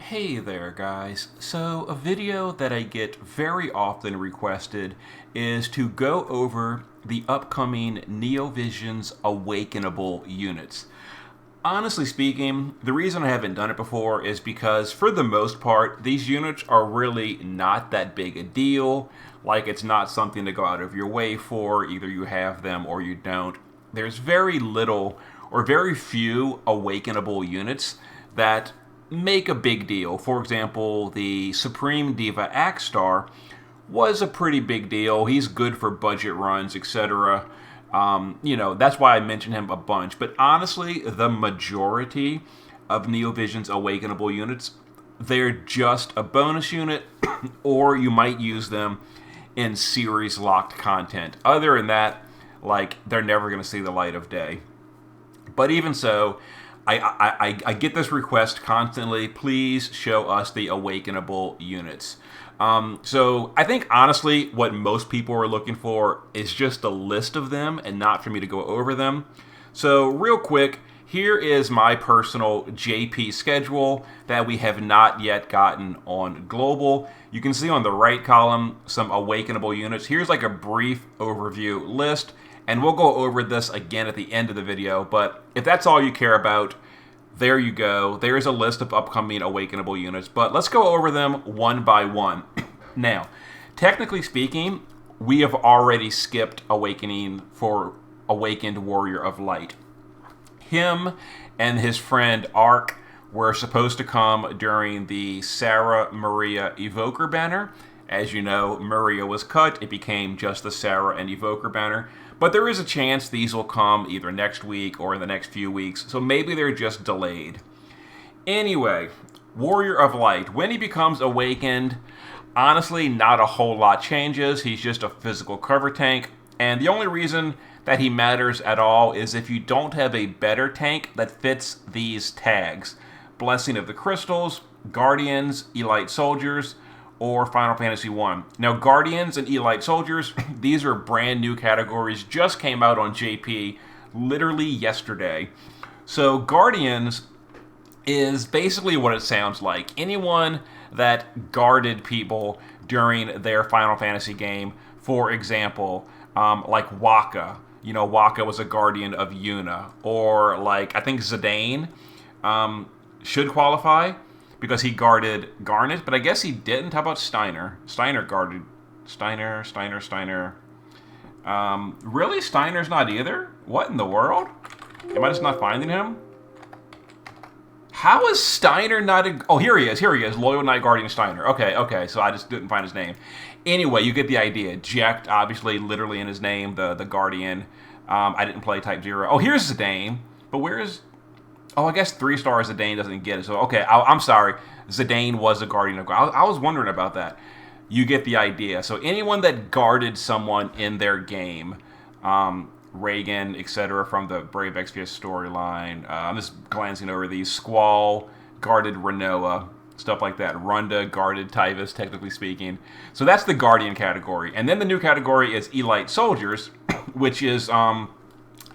Hey there, guys. So, a video that I get very often requested is to go over the upcoming NeoVision's Awakenable units. Honestly speaking, the reason I haven't done it before is because, for the most part, these units are really not that big a deal. Like, it's not something to go out of your way for. Either you have them or you don't. There's very little or very few awakenable units that make a big deal. For example, the Supreme Diva Axstar was a pretty big deal. He's good for budget runs, etc. That's why I mentioned him a bunch. But honestly, the majority of NeoVision's awakenable units, they're just a bonus unit, or you might use them in series locked content. Other than that, they're never going to see the light of day. But even so, I get this request constantly. Please show us the awakenable units. So I think honestly what most people are looking for is just a list of them and not for me to go over them. So real quick, here is my personal JP schedule that we have not yet gotten on global. You can see on the right column some awakenable units. Here's like a brief overview list. And we'll go over this again at the end of the video, but if that's all you care about, there you go. There's a list of upcoming awakenable units, but let's go over them one by one. Now, technically speaking, we have already skipped Awakening for Awakened Warrior of Light. Him and his friend Ark were supposed to come during the Sarah Maria Evoker banner. As you know, Maria was cut. It became just the Sarah and Evoker banner. But there is a chance these will come either next week or in the next few weeks, so maybe they're just delayed. Anyway, Warrior of Light. When he becomes awakened, honestly, not a whole lot changes. He's just a physical cover tank, and the only reason that he matters at all is if you don't have a better tank that fits these tags. Blessing of the Crystals, Guardians, Elite Soldiers, or Final Fantasy 1. Now, Guardians and Elite Soldiers, these are brand new categories, just came out on JP literally yesterday. So Guardians is basically what it sounds like. Anyone that guarded people during their Final Fantasy game, for example, like Wakka. You know, Wakka was a guardian of Yuna. Or I think Zidane should qualify, because he guarded Garnet, but I guess he didn't. How about Steiner? Steiner guarded... Steiner. Really? Steiner's not either? What in the world? Am I just not finding him? How is Steiner not a... Oh, here he is. Loyal Knight Guardian Steiner. Okay. So I just didn't find his name. Anyway, you get the idea. Jacked, obviously, literally in his name, the Guardian. I didn't play Type 0. Oh, here's Zidane. But where is... Oh, I guess 3 stars Zidane doesn't get it. So, okay, I'm sorry. Zidane was a Guardian of God. I was wondering about that. You get the idea. So anyone that guarded someone in their game, Reagan, etc., from the Brave Exvius storyline. I'm just glancing over these. Squall guarded Renoa, stuff like that. Runda guarded Tyvus, technically speaking. So that's the Guardian category. And then the new category is Elite Soldiers, which is,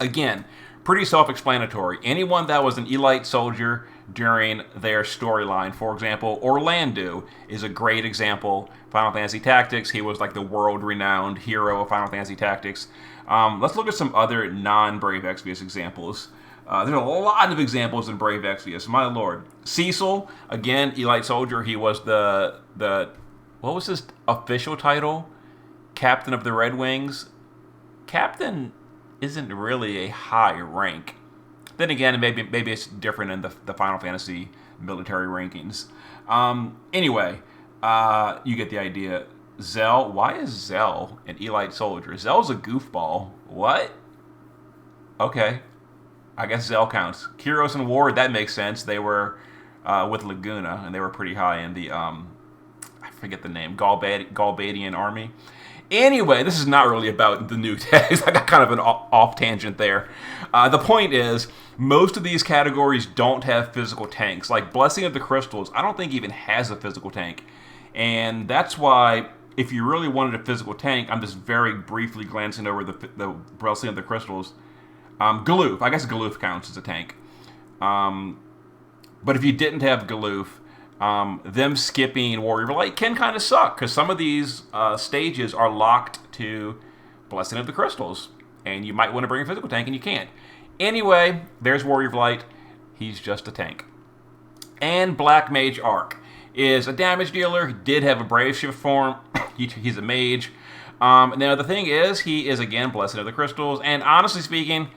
again, pretty self-explanatory. Anyone that was an Elite Soldier during their storyline. For example, Orlando is a great example. Final Fantasy Tactics, he was like the world-renowned hero of Final Fantasy Tactics. Let's look at some other non-Brave Exvius examples. There's a lot of examples in Brave Exvius, my lord. Cecil, again, Elite Soldier, he was the what was his official title? Captain of the Red Wings. Captain isn't really a high rank. Then again, maybe it's different in the Final Fantasy military rankings. Anyway, you get the idea. Zell, why is Zell an Elite Soldier? Zell's a goofball. What? Okay, I guess Zell counts. Kyros and Ward, that makes sense. They were with Laguna, and they were pretty high in the, I forget the name, Galbadian army. Anyway, this is not really about the new tags. I got kind of an off tangent there. The point is, most of these categories don't have physical tanks. Like Blessing of the Crystals, I don't think even has a physical tank. And that's why, if you really wanted a physical tank, I'm just very briefly glancing over the Blessing of the Crystals. Galoof, I guess Galoof counts as a tank. But if you didn't have Galoof, them skipping Warrior of Light can kind of suck, because some of these stages are locked to Blessing of the Crystals, and you might want to bring a physical tank, and you can't. Anyway, there's Warrior of Light. He's just a tank. And Black Mage Arc is a damage dealer. He did have a Brave Shift form. He's a mage. Now, the thing is, he is, again, Blessing of the Crystals, and honestly speaking,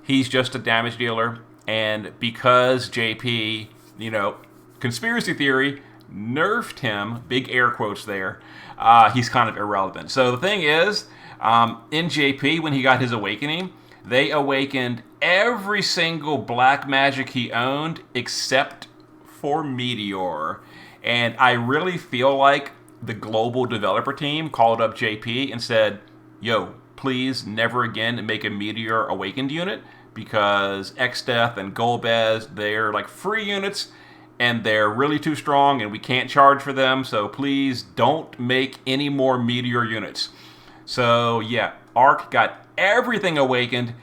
he's just a damage dealer, and because JP, conspiracy theory, nerfed him, big air quotes there, he's kind of irrelevant. So the thing is, in JP, when he got his awakening, they awakened every single black magic he owned except for Meteor. And I really feel like the global developer team called up JP and said, yo, please never again make a Meteor awakened unit, because X-Death and Golbez, they're like free units, and they're really too strong, and we can't charge for them, so please don't make any more Meteor units. So yeah, Arc got everything awakened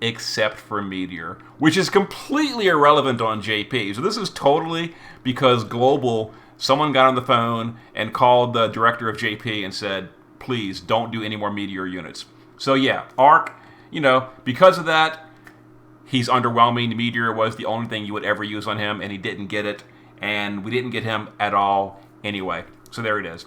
except for Meteor, which is completely irrelevant on JP. So this is totally because Global, someone got on the phone and called the director of JP and said, please don't do any more Meteor units. So yeah, Arc, because of that, he's underwhelming. Meteor was the only thing you would ever use on him, and he didn't get it, and we didn't get him at all anyway. So there it is.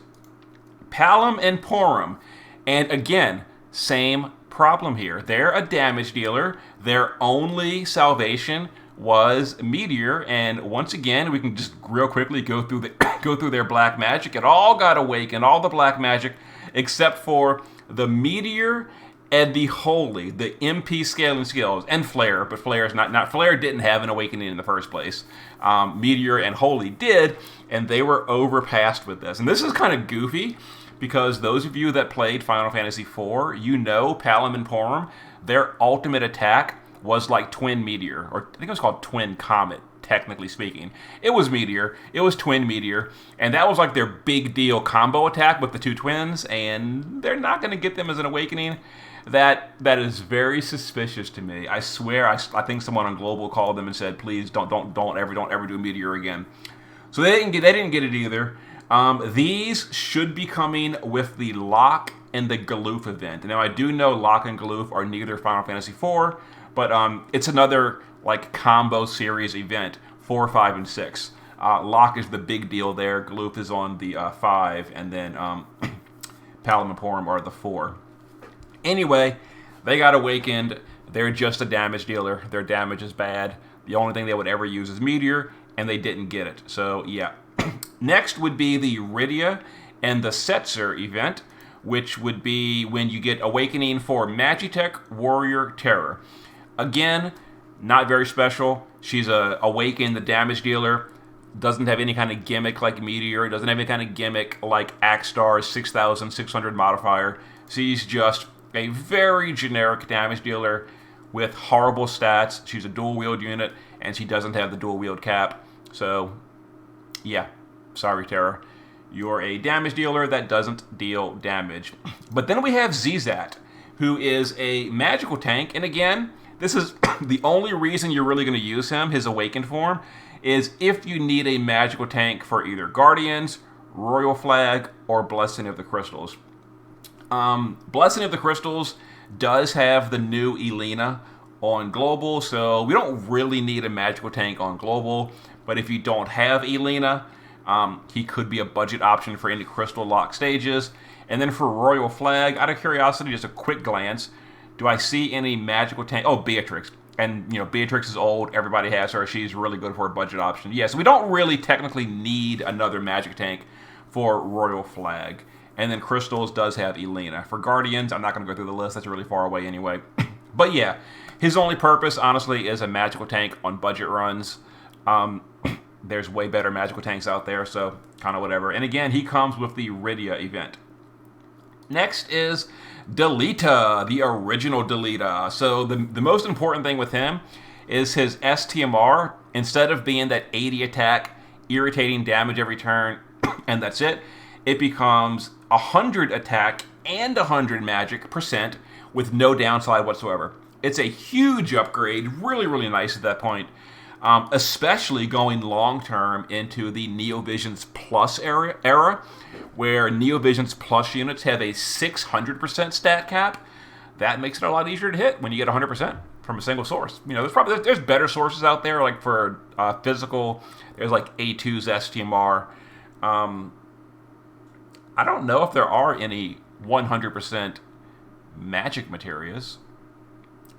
Palom and Porom. And again, same problem here. They're a damage dealer. Their only salvation was Meteor, and once again, we can just real quickly go through their black magic. It all got awakened, all the black magic, except for the Meteor and the Holy, the MP scaling skills, and Flare, but Flare's not Flare didn't have an awakening in the first place. Meteor and Holy did, and they were overpassed with this. And this is kind of goofy, because those of you that played Final Fantasy IV, Palom and Porom, their ultimate attack was like Twin Meteor, or I think it was called Twin Comet, technically speaking. It was Meteor, it was Twin Meteor, and that was like their big deal combo attack with the two twins, and they're not going to get them as an awakening. That is very suspicious to me. I swear, I think someone on Global called them and said, please don't ever do Meteor again. So they didn't get it either. These should be coming with the Locke and the Galoof event. Now, I do know Locke and Galoof are neither Final Fantasy IV, but it's another like combo series event, 4, 5, and 6. Locke is the big deal there. Galoof is on the 5, and then Palom and Porom are the 4. Anyway, they got awakened. They're just a damage dealer. Their damage is bad. The only thing they would ever use is Meteor, and they didn't get it. So, yeah. Next would be the Rydia and the Setzer event, which would be when you get Awakening for Magitech Warrior Terra. Again, not very special. She's a Awaken, the damage dealer. Doesn't have any kind of gimmick like Meteor. Doesn't have any kind of gimmick like Axstar's 6,600 modifier. She's just a very generic damage dealer with horrible stats. She's a dual wield unit, and she doesn't have the dual wield cap. So, yeah, sorry, Terra. You're a damage dealer that doesn't deal damage. But then we have Zizat, who is a magical tank, and again, this is the only reason you're really going to use him, his awakened form, is if you need a magical tank for either Guardians, Royal Flag, or Blessing of the Crystals. Blessing of the Crystals does have the new Elena on Global, so we don't really need a magical tank on Global, but if you don't have Elena, he could be a budget option for any Crystal Lock stages. And then for Royal Flag, out of curiosity, just a quick glance, do I see any magical tank? Oh, Beatrix. And, Beatrix is old. Everybody has her. She's really good for a budget option. Yes, we don't really technically need another magic tank for Royal Flag. And then Crystals does have Elena. For Guardians, I'm not going to go through the list. That's really far away anyway. But yeah, his only purpose, honestly, is a magical tank on budget runs. There's way better magical tanks out there, so kind of whatever. And again, he comes with the Rydia event. Next is Delita, the original Delita. So the most important thing with him is his STMR. Instead of being that 80 attack, irritating damage every turn, and that's it, it becomes 100 attack and 100 magic % with no downside whatsoever. It's a huge upgrade, really, really nice at that point. especially going long-term into the Neovisions Plus era, where Neovisions Plus units have a 600% stat cap. That makes it a lot easier to hit when you get 100% from a single source. You know, there's better sources out there, like for physical. There's like A2's STMR. I don't know if there are any 100% magic materials.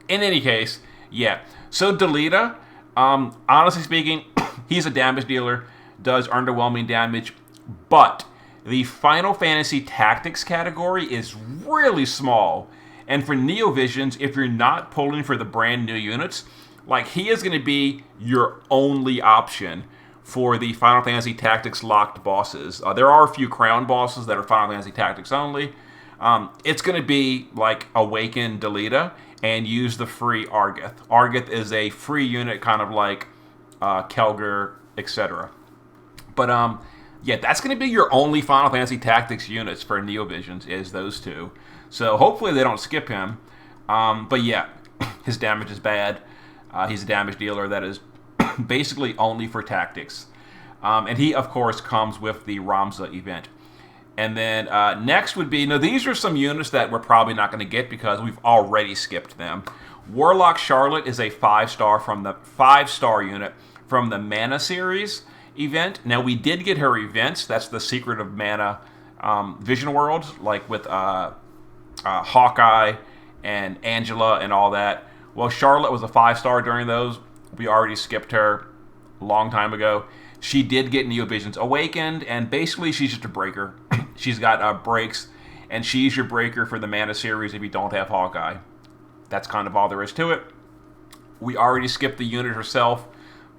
In any case, yeah. So Delita, honestly speaking, he's a damage dealer, does underwhelming damage, but the Final Fantasy Tactics category is really small. And for Neovisions, if you're not pulling for the brand new units, like, he is going to be your only option for the Final Fantasy Tactics locked bosses. There are a few crown bosses that are Final Fantasy Tactics only. It's going to be like Awaken Delita and use the free Argeth. Argeth is a free unit, kind of like Kelger, etc. But yeah, that's going to be your only Final Fantasy Tactics units for Neovisions, is those two. So hopefully they don't skip him. But yeah, his damage is bad. He's a damage dealer that is basically only for tactics. And he, of course, comes with the Ramza event. And then next would be, now these are some units that we're probably not going to get because we've already skipped them. Warlock Charlotte is a 5-star unit from the Mana series event. Now we did get her events. That's the Secret of Mana Vision Worlds, like with Hawkeye and Angela and all that. Well, Charlotte was a 5-star during those. We already skipped her a long time ago. She did get Neovisions Awakened, and basically she's just a breaker. She's got breaks, and she's your breaker for the Mana series if you don't have Hawkeye. That's kind of all there is to it. We already skipped the unit herself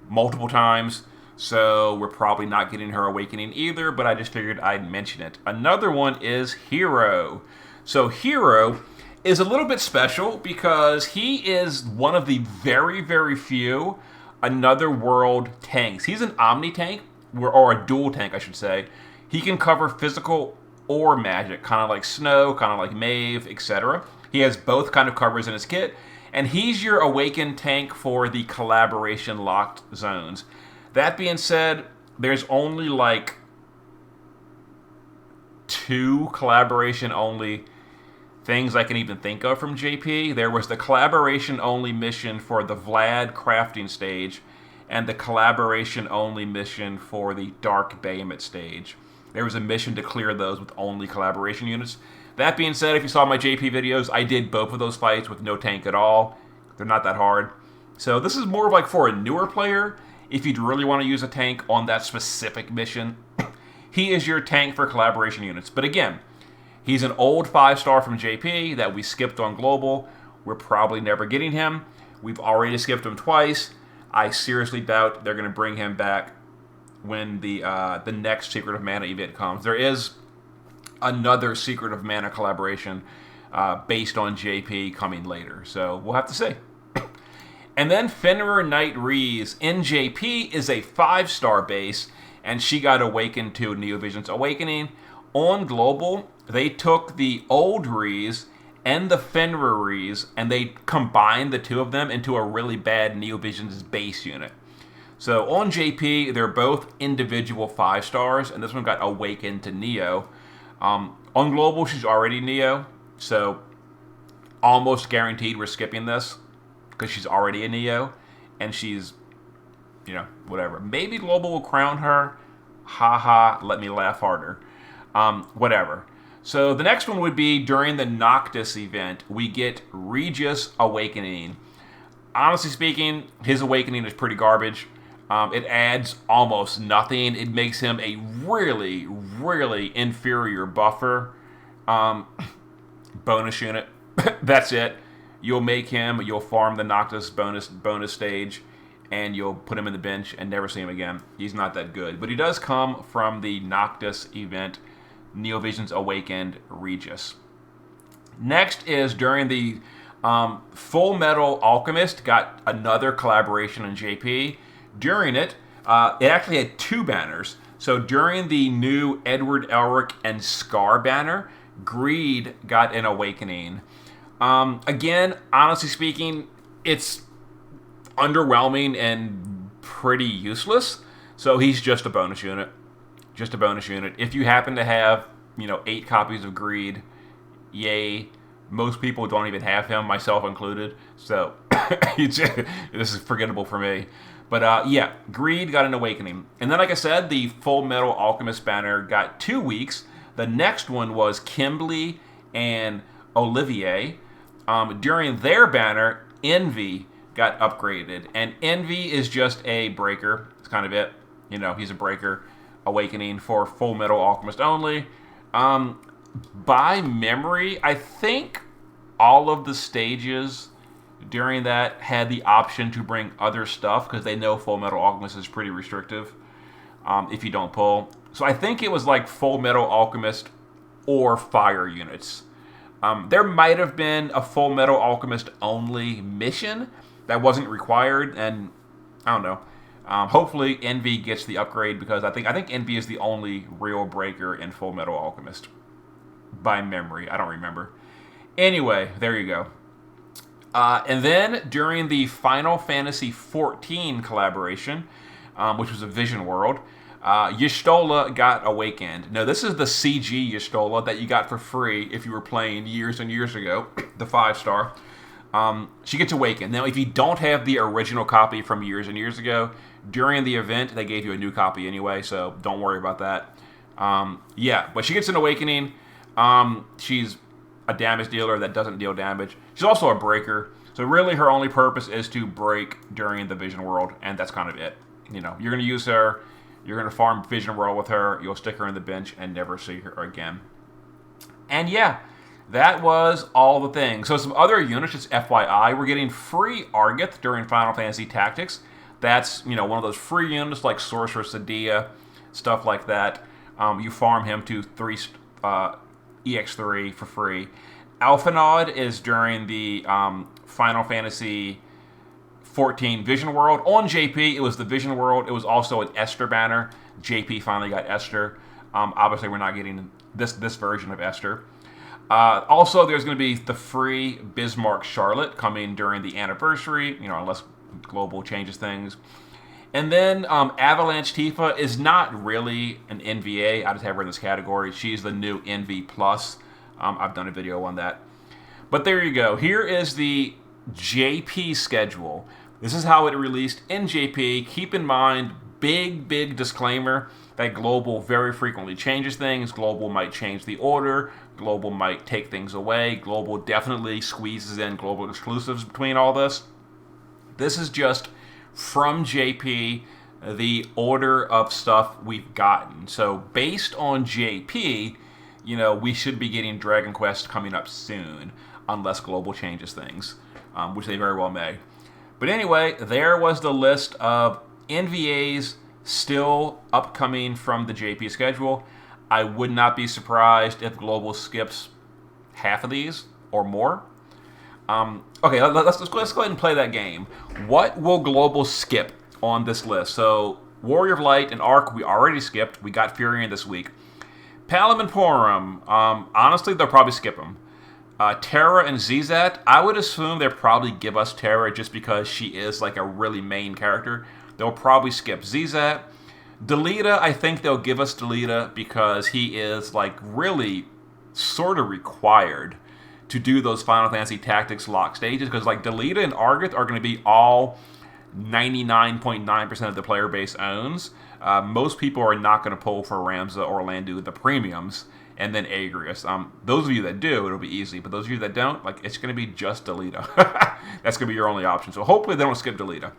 multiple times, so we're probably not getting her Awakening either, but I just figured I'd mention it. Another one is Hero. So Hero is a little bit special because he is one of the very, very few Another World tanks. He's an Omni tank, or a dual tank, I should say. He can cover physical or magic, kind of like Snow, kind of like Maeve, etc. He has both kind of covers in his kit, and he's your Awakened tank for the collaboration locked zones. That being said, there's only like 2 collaboration only things I can even think of from JP. There was the collaboration only mission for the Vlad crafting stage and the collaboration only mission for the Dark Behemoth stage. There was a mission to clear those with only collaboration units. That being said, if you saw my JP videos, I did both of those fights with no tank at all. They're not that hard. So this is more of like for a newer player, if you'd really want to use a tank on that specific mission. He is your tank for collaboration units. But again, he's an old 5-star from JP that we skipped on Global. We're probably never getting him. We've already skipped him twice. I seriously doubt they're going to bring him back when the next Secret of Mana event comes. There is another Secret of Mana collaboration based on JP coming later. So we'll have to see. And then Fenrir Knight Rees in JP is a 5-star base, and she got awakened to Neovisions Awakening. On Global, they took the old Rees and the Fenrir Rees, and they combined the two of them into a really bad Neovisions base unit. So on JP, they're both individual 5-stars, and this one got awakened to Neo. On Global, she's already Neo, so almost guaranteed we're skipping this because she's already a Neo, and she's, you know, whatever. Maybe Global will crown her. Haha, let me laugh harder. Whatever. So the next one would be during the Noctis event, we get Regis Awakening. Honestly speaking, his Awakening is pretty garbage. It adds almost nothing. It makes him a really, really inferior buffer bonus unit. That's it. You'll make him, you'll farm the Noctis bonus stage, and you'll put him in the bench and never see him again. He's not that good. But he does come from the Noctis event, Neovisions Awakened Regis. Next is during the Fullmetal Alchemist, got another collaboration in JP. During it, it actually had 2 banners. So during the new Edward Elric and Scar banner, Greed got an Awakening. Again, honestly speaking, it's underwhelming and pretty useless. So he's just a bonus unit. Just a bonus unit. If you happen to have, 8 copies of Greed, yay. Most people don't even have him, myself included. So this is forgettable for me. But yeah, Greed got an Awakening. And then, like I said, the Fullmetal Alchemist banner got 2 weeks. The next one was Kimberly and Olivier. During their banner, Envy got upgraded. And Envy is just a breaker. That's kind of it. He's a breaker. Awakening for Fullmetal Alchemist only. By memory, I think all of the stages during that had the option to bring other stuff because they know Fullmetal Alchemist is pretty restrictive if you don't pull. So I think it was like Fullmetal Alchemist or fire units. There might have been a Fullmetal Alchemist only mission that wasn't required, and I don't know. Hopefully Envy gets the upgrade because I think Envy is the only real breaker in Fullmetal Alchemist. By memory, I don't remember. Anyway, there you go. And then during the Final Fantasy XIV collaboration, which was a Vision World, Y'shtola got Awakened. Now, this is the CG Y'shtola that you got for free if you were playing years and years ago, the 5-star. She gets Awakened. Now, if you don't have the original copy from years and years ago, during the event, they gave you a new copy anyway, so don't worry about that. Yeah, but she gets an Awakening. She's a damage dealer that doesn't deal damage. She's also a breaker. So really her only purpose is to break during the Vision World, and that's kind of it. You're going to use her, you're going to farm Vision World with her, you'll stick her in the bench and never see her again. And yeah, that was all the things. So some other units, just FYI, we're getting free Argith during Final Fantasy Tactics. That's, one of those free units like Sorcerer Sadia, stuff like that. You farm him to 3 EX3 for free. Alphinaud is during the Final Fantasy 14 Vision World. On JP, it was the Vision World. It was also an Esther banner. JP finally got Esther. Obviously, we're not getting this version of Esther. Also, there's going to be the free Bismarck Charlotte coming during the anniversary, unless Global changes things. And then Avalanche Tifa is not really an NVA. I just have her in this category. She's the new NV+. I've done a video on that. But there you go. Here is the JP schedule. This is how it released in JP. Keep in mind, big disclaimer that Global very frequently changes things. Global might change the order. Global might take things away. Global definitely squeezes in global exclusives between all this. This is just from JP, the order of stuff we've gotten. So based on JP, we should be getting Dragon Quest coming up soon, unless Global changes things, which they very well may. But anyway, there was the list of NVAs still upcoming from the JP schedule. I would not be surprised if Global skips half of these or more. Okay, let's go ahead and play that game. What will Global skip on this list? So, Warrior of Light and Arc, we already skipped. We got Furion this week. Palom and Porom, honestly, they'll probably skip them. Terra and Zizat, I would assume they'll probably give us Terra just because she is like a really main character. They'll probably skip Zizat. Delita, I think they'll give us Delita because he is like really sort of required to do those Final Fantasy Tactics lock stages, because like Delita and Argith are going to be all 99.9% of the player base owns. Most people are not going to pull for Ramza or Landu, the premiums, and then Agrius. Those of you that do, it'll be easy, but those of you that don't, like, it's going to be just Delita. That's going to be your only option. So hopefully they don't skip Delita.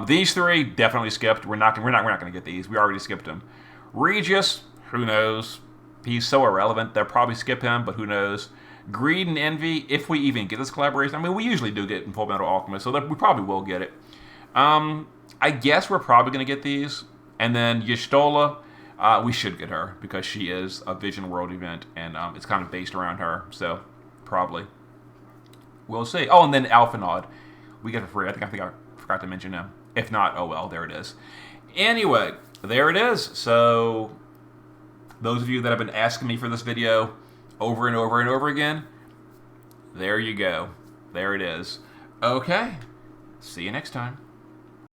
These three definitely skipped. We're not going to get these. We already skipped them. Regis, who knows? He's so irrelevant. They'll probably skip him, but who knows? Greed and Envy, if we even get this collaboration. I mean, we usually do get in Fullmetal Alchemist, so we probably will get it. I guess we're probably going to get these. And then Y'shtola, we should get her because she is a Vision World event, and it's kind of based around her, so probably. We'll see. Oh, and then Alphinaud. We get it for free. I think I forgot to mention him. If not, oh well, there it is. Anyway, there it is. So, those of you that have been asking me for this video over and over and over again, there you go. There it is. Okay. See you next time.